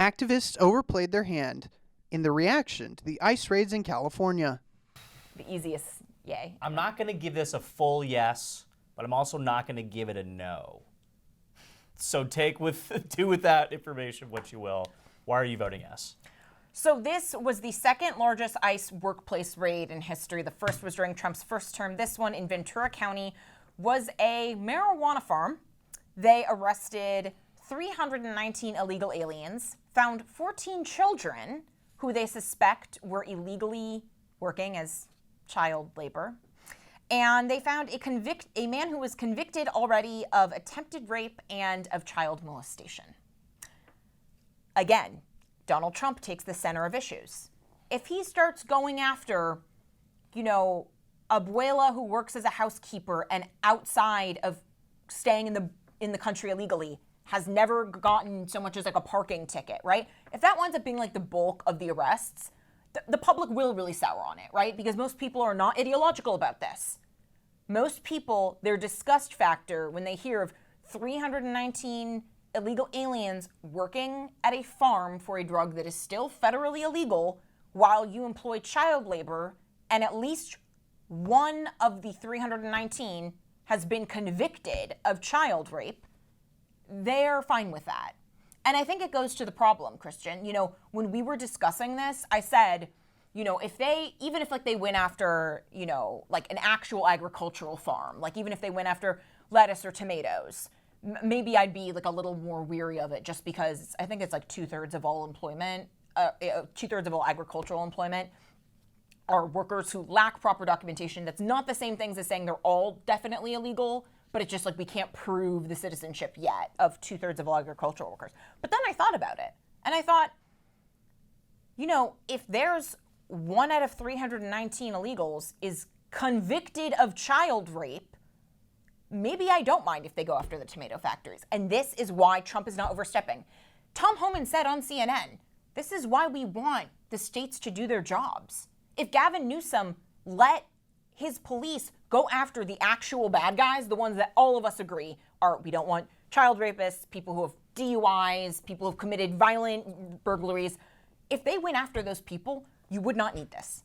activists overplayed their hand in the reaction to the ICE raids in California. The easiest yay. I'm not going to give this a full yes, but I'm also not going to give it a no. So do with that information what you will. Why are you voting yes? So this was the second largest ICE workplace raid in history. The first was during Trump's first term. This one in Ventura County was a marijuana farm. They arrested 319 illegal aliens, found 14 children who they suspect were illegally working as child labor. And they found a man who was convicted already of attempted rape and of child molestation. Again, Donald Trump takes the center of issues. If he starts going after, abuela who works as a housekeeper and outside of staying in the country illegally has never gotten so much as like a parking ticket, right? If that winds up being like the bulk of the arrests, the public will really sour on it, right? Because most people are not ideological about this. Most people, their disgust factor when they hear of 319 illegal aliens working at a farm for a drug that is still federally illegal while you employ child labor, and at least one of the 319 has been convicted of child rape, they're fine with that. And I think it goes to the problem, Christian. When we were discussing this, I said, if they went after, like an actual agricultural farm, like even if they went after lettuce or tomatoes, maybe I'd be like a little more weary of it just because I think it's like 2/3 of all employment, 2/3 of all agricultural employment are workers who lack proper documentation. That's not the same things as saying they're all definitely illegal, but it's just like we can't prove the citizenship yet of 2/3 of all agricultural workers. But then I thought about it, and I thought, if there's 1 out of 319 illegals is convicted of child rape, maybe I don't mind if they go after the tomato factories. And this is why Trump is not overstepping. Tom Homan said on CNN, this is why we want the states to do their jobs. If Gavin Newsom let his police go after the actual bad guys, the ones that all of us agree are, we don't want child rapists, people who have DUIs, people who have committed violent burglaries. If they went after those people, you would not need this.